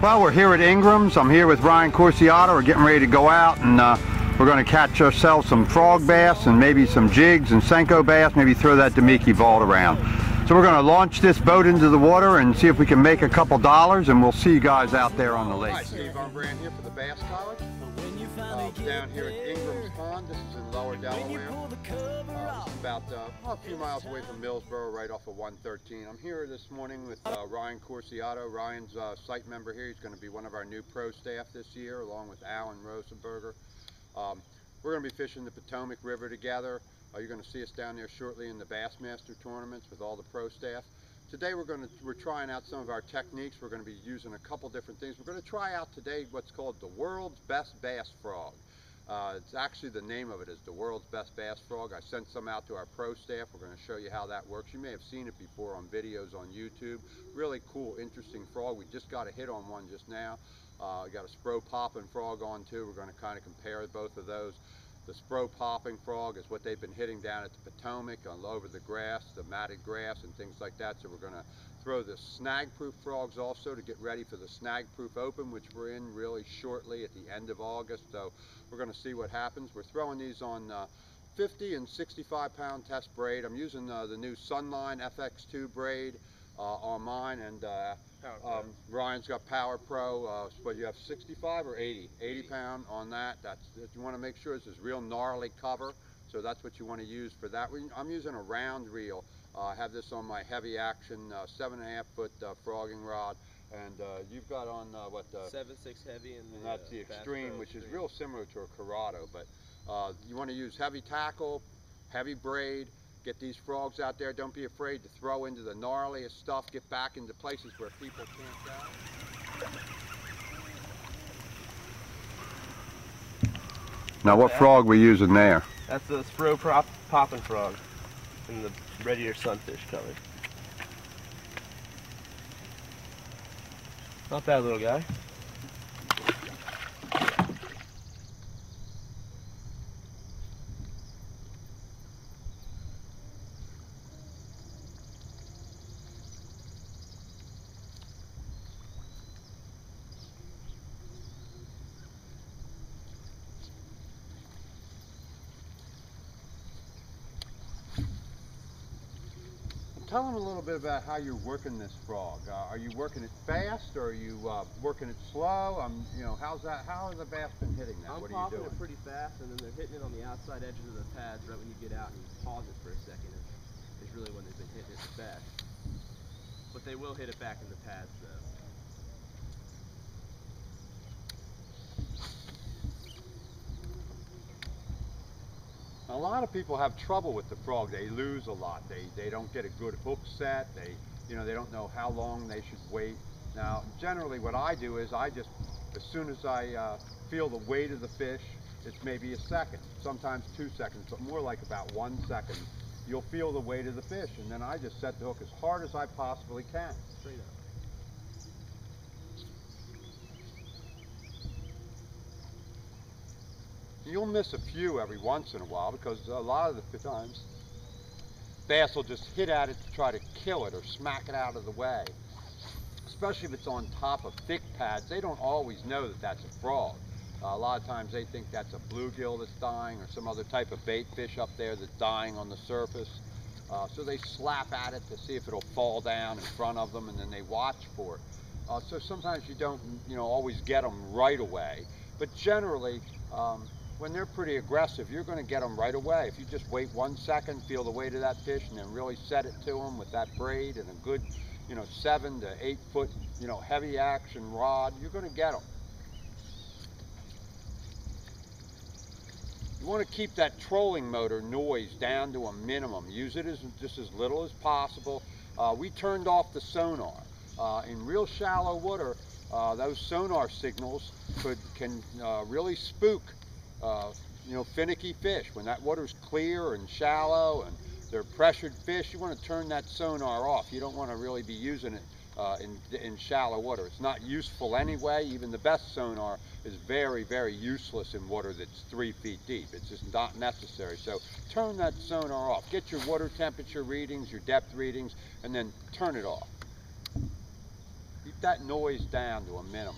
Well, we're here at Ingram's. I'm here with Ryan Corsiato. We're getting ready to go out, and we're going to catch ourselves some frog bass and maybe some jigs and Senko bass, maybe throw that Damiki vault around. So we're going to launch this boat into the water and see if we can make a couple dollars, and we'll see you guys out there on the lake. Hi, Steve Unbrand here for the Bass College. Down here at Ingram's Pond. This is in Lower Delaware. This is about a few miles away from Millsboro, right off of 113. I'm here this morning with Ryan Corsiato. Ryan's site member here. He's going to be one of our new pro staff this year, along with Alan Rosenberger. We're going to be fishing the Potomac River together. You're going to see us down there shortly in the Bassmaster tournaments with all the pro staff. Today we're trying out some of our techniques. We're going to be using a couple different things. We're going to try out today what's called the world's best bass frog. It's actually, the name of it is the world's best bass frog. I sent some out to our pro staff. We're going to show you how that works. You may have seen it before on videos on YouTube. Really cool, interesting frog. We just got a hit on one just now. We got a Spro popping frog on too. We're going to kind of compare both of those. The Spro popping frog is what they've been hitting down at the Potomac all over the grass, the matted grass and things like that. So we're going to throw the snag-proof frogs also to get ready for the snag-proof open, which we're in really shortly at the end of August. So we're going to see what happens. We're throwing these on 50 and 65 pound test braid. I'm using the new Sunline FX2 braid on mine, and Ryan's got Power Pro. But you have 65 or 80 pound on that. You want to make sure this is real gnarly cover, so that's what you want to use for that. I'm using a round reel. I have this on my heavy action 7.5 foot frogging rod, and you've got on what, 7.6 heavy, and that's the Extreme, which is real similar to a Corrado. But you want to use heavy tackle, heavy braid. Get these frogs out there. Don't be afraid to throw into the gnarliest stuff. Get back into places where people can't go. Now, what frog we using there? That's the Spro popping frog in the red ear sunfish color. Not bad, little guy. Tell them a little bit about how you're working this frog. Are you working it fast, or are you working it slow? You know, how has the bass been hitting that? What are you doing? I'm popping it pretty fast, and then they're hitting it on the outside edges of the pads right when you get out and you pause it for a second. Is really when they've been hitting it the best. But they will hit it back in the pads though. A lot of people have trouble with the frog. They lose a lot. They don't get a good hook set. They don't know how long they should wait. Now, generally what I do is as soon as I feel the weight of the fish, it's maybe a second, sometimes 2 seconds, but more like about 1 second. You'll feel the weight of the fish, and then I just set the hook as hard as I possibly can. Straight up. You'll miss a few every once in a while, because a lot of the times bass will just hit at it to try to kill it or smack it out of the way. Especially if it's on top of thick pads, they don't always know that that's a frog. A lot of times they think that's a bluegill that's dying, or some other type of bait fish up there that's dying on the surface. So they slap at it to see if it'll fall down in front of them, and then they watch for it. So sometimes you don't always get them right away, but generally when they're pretty aggressive, you're going to get them right away. If you just wait 1 second, feel the weight of that fish, and then really set it to them with that braid and a good 7 to 8 foot heavy action rod, you're going to get them. You want to keep that trolling motor noise down to a minimum. Use it just as little as possible. We turned off the sonar. In real shallow water, those sonar signals can really spook finicky fish. When that water's clear and shallow and they're pressured fish, you want to turn that sonar off. You don't want to really be using it in shallow water. It's not useful anyway. Even the best sonar is very, very useless in water that's 3 feet deep. It's just not necessary. So turn that sonar off. Get your water temperature readings, your depth readings, and then turn it off. Keep that noise down to a minimum.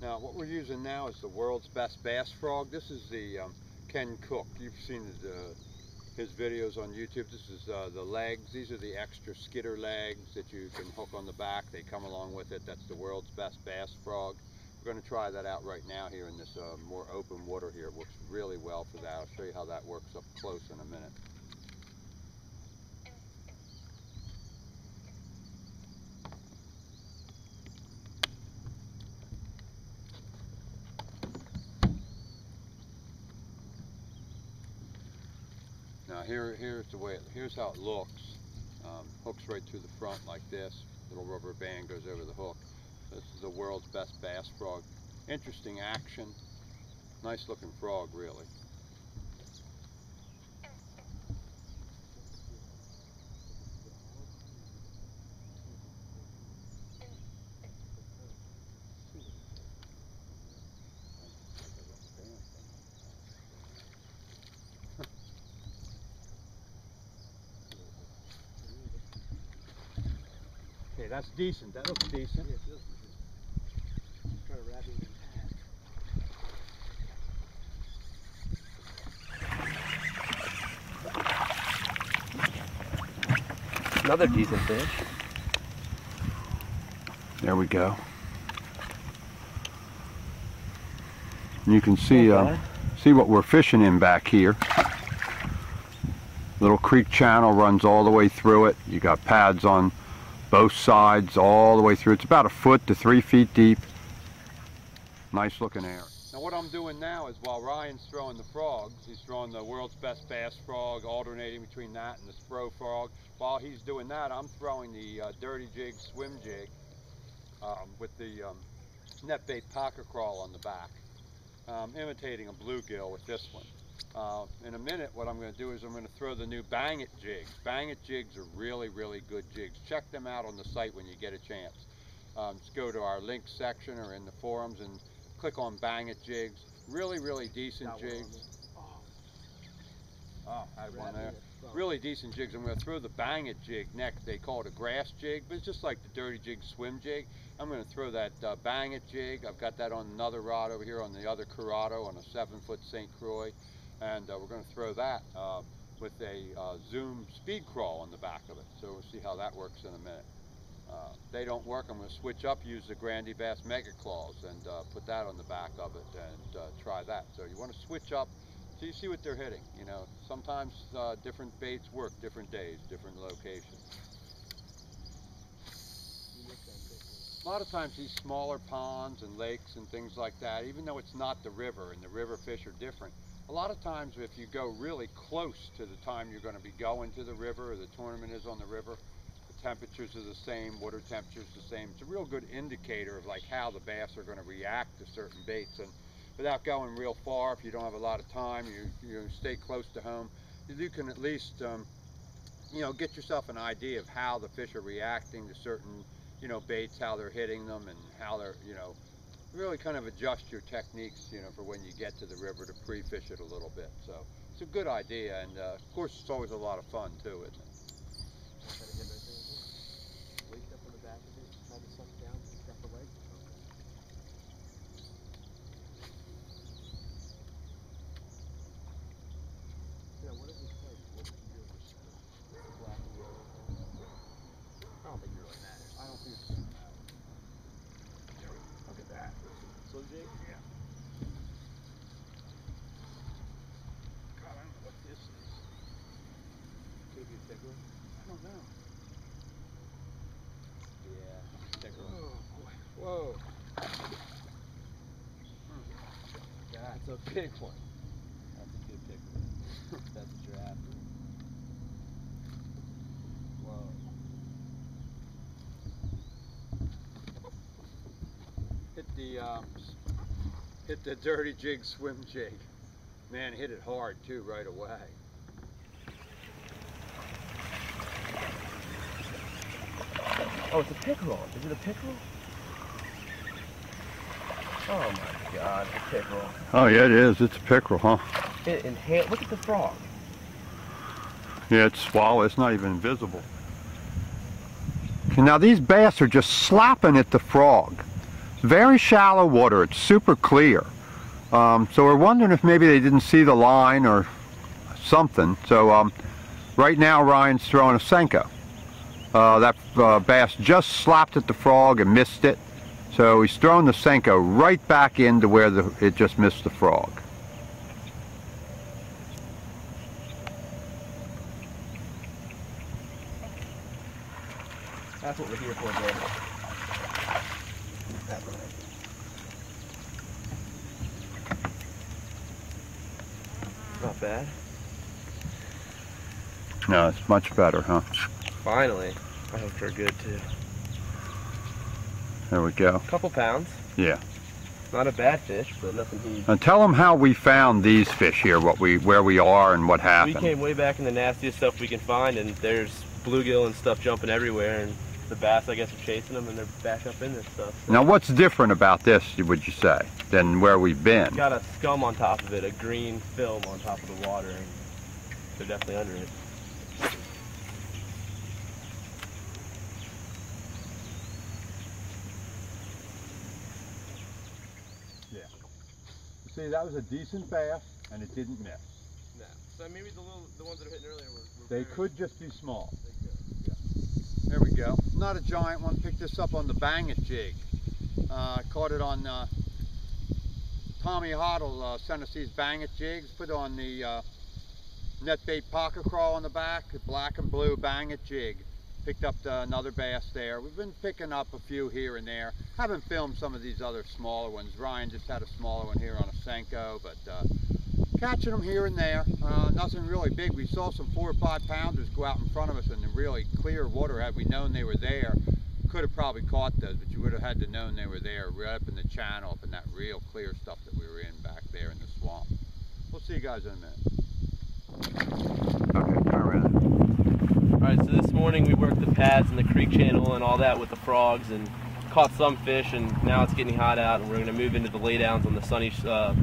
Now what we're using now is the world's best bass frog. This is the Ken Cook. You've seen his videos on YouTube. This is the legs. These are the extra skidder legs that you can hook on the back. They come along with it. That's the world's best bass frog. We're going to try that out right now here in this more open water here. It works really well for that. I'll show you how that works up close in a minute. Now here's the way here's how it looks. Hooks right through the front like this. Little rubber band goes over the hook. This is the world's best bass frog. Interesting action. Nice looking frog, really. Okay, that's decent. That looks decent. Yeah, it feels decent. Try to wrap it in pad. Another decent fish. There we go. And you can see see what we're fishing in back here. Little creek channel runs all the way through it. You got pads on both sides all the way through. It's about 1 foot to 3 feet deep. Nice looking area. Now what I'm doing now is while Ryan's throwing the frogs, he's throwing the world's best bass frog, alternating between that and the Spro frog. While he's doing that, I'm throwing the Dirty Jig swim jig with the net bait pocket crawl on the back, imitating a bluegill with this one. In a minute, what I'm going to do is I'm going to throw the new Bang It jigs. Bang It jigs are really, really good jigs. Check them out on the site when you get a chance. Just go to our links section or in the forums and click on Bang It jigs. Really, really decent jigs. Oh, I had one there. Really decent jigs. I'm going to throw the Bang It jig next. They call it a grass jig, but it's just like the Dirty Jig swim jig. I'm going to throw that Bang It jig. I've got that on another rod over here on the other Curado on a 7-foot St. Croix. And we're going to throw that with a Zoom speed crawl on the back of it. So we'll see how that works in a minute. If they don't work, I'm going to switch up, use the Grandy Bass Mega Claws and put that on the back of it and try that. So you want to switch up so you see what they're hitting. You know, sometimes different baits work different days, different locations. A lot of times these smaller ponds and lakes and things like that, even though it's not the river and the river fish are different, a lot of times if you go really close to the time you're going to be going to the river or the tournament is on the river, the temperatures are the same, water temperatures the same. It's a real good indicator of like how the bass are going to react to certain baits. And without going real far, if you don't have a lot of time, you stay close to home, you can at least you know, get yourself an idea of how the fish are reacting to certain, you know, baits, how they're hitting them and how they're, you know, really kind of adjust your techniques, you know, for when you get to the river to pre-fish it a little bit. So it's a good idea, and of course it's always a lot of fun too, isn't it? Whoa. That's a big one. That's a good pickerel. That's what you're after. Whoa. Hit the Dirty Jig swim jig. Man, hit it hard too right away. Oh, it's a pickerel. Is it a pickerel? Oh my God, a pickerel. Oh yeah, it is. It's a pickerel, huh? Look at the frog. Yeah, it's swallowed. It's not even visible. Now these bass are just slapping at the frog. Very shallow water, it's super clear. So we're wondering if maybe they didn't see the line or something. So right now Ryan's throwing a Senko. That bass just slapped at the frog and missed it. So he's throwing the Senko right back into where it just missed the frog. That's what we're here for, bro. Not bad. No, it's much better, huh? Finally. I hope they're good too. There we go. Couple pounds. Yeah. Not a bad fish, but nothing huge. And tell them how we found these fish here, where we are and what happened. We came way back in the nastiest stuff we can find, and there's bluegill and stuff jumping everywhere, and the bass, I guess, are chasing them, and they're back up in this stuff. So. Now, what's different about this, would you say, than where we've been? It's got a scum on top of it, a green film on top of the water, and they're definitely under it. Yeah. See, that was a decent bass, and it didn't miss. No. So maybe the ones that are hitting earlier were They could just be small. They could. There we go. Not a giant one. Picked this up on the Bang It jig. Caught it on Tommy Hoddle sent us these Bang It jigs. Put on the net bait pocket crawl on the back, black and blue Bang It jig. Picked up another bass there. We've been picking up a few here and there. Haven't filmed some of these other smaller ones. Ryan just had a smaller one here on a Senko, but catching them here and there. Nothing really big. We saw some 4 or 5 pounders go out in front of us in the really clear water. Had we known they were there, could have probably caught those, but you would have had to known they were there right up in the channel, up in that real clear stuff that we were in back there in the swamp. We'll see you guys in a minute. Okay, turn around. Alright, so this morning we worked the pads and the creek channel and all that with the frogs and caught some fish, and now it's getting hot out, and we're going to move into the laydowns on the sunny shore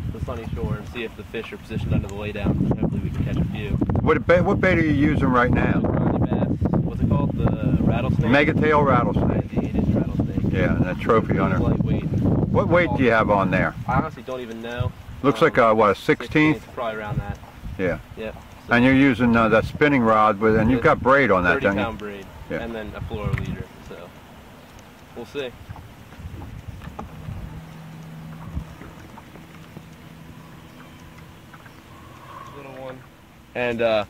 and see if the fish are positioned under the laydowns, and hopefully we can catch a few. What bait are you using right now? Bass. What's it called? The rattlesnake? Megatail rattlesnake. The 8-inch rattlesnake. Yeah, and that trophy hunter. Lightweight. What weight do you have on there? I honestly don't even know. Looks like a, what, a 16th? Probably around that. Yeah. Yeah. So And you're using that spinning rod, and you've got braid on that, don't you? 30-pound braid, Yeah. and then a fluoro leader, so we'll see. Little one. And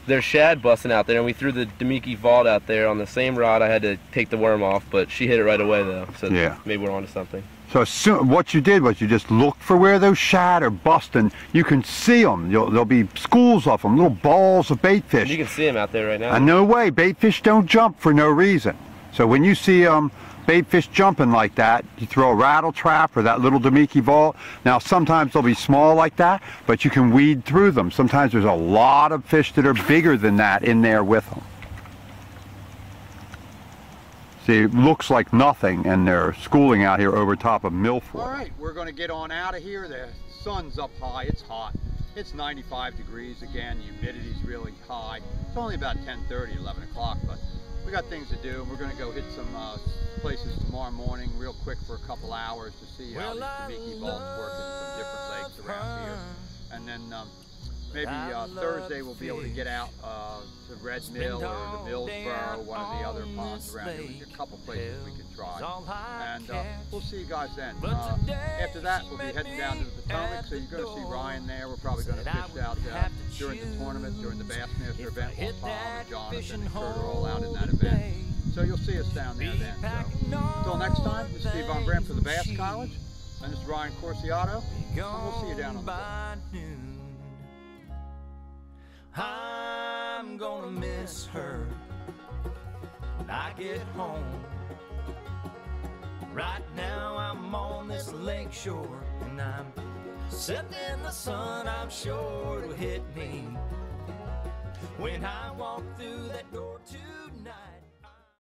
there's shad busting out there, and we threw the Demiki vault out there on the same rod. I had to take the worm off, but she hit it right away though, so Yeah. maybe we're onto something. So what you did was you just looked for where those shad are busting. You can see them. There'll be schools of them, little balls of bait fish. You can see them out there right now. And no way, bait fish don't jump for no reason. So when you see bait fish jumping like that, you throw a rattle trap or that little Demiki vault. Now sometimes they'll be small like that, but you can weed through them. Sometimes there's a lot of fish that are bigger than that in there with them. See, it looks like nothing, and they're schooling out here over top of Milford. All right, we're going to get on out of here. The sun's up high. It's hot. It's 95 degrees again. Humidity's really high. It's only about 10:30, 11 o'clock, but we got things to do. We're going to go hit some places tomorrow morning real quick for a couple hours to see how these Demiki vaults work in some different lakes around here. And then maybe Thursday we'll be able to get out to Red Mill or the Millsboro, one of the other ponds around here. There's a couple places we can try. And we'll see you guys then. After that, we'll be heading down to the Potomac, so you're going to see Ryan there. We're probably going to fish out during the tournament, during the Bassmaster event. We'll Tom and Jonathan and Kurt are all out in that event. So you'll see us down there then. So until next time, this is Steve Von Brandt for the Bass College, and this is Ryan Corsiato, and we'll see you down on the boat. I'm gonna miss her when I get home. Right now I'm on this lake shore, and I'm sitting in the sun. I'm sure it'll hit me when I walk through that door tonight.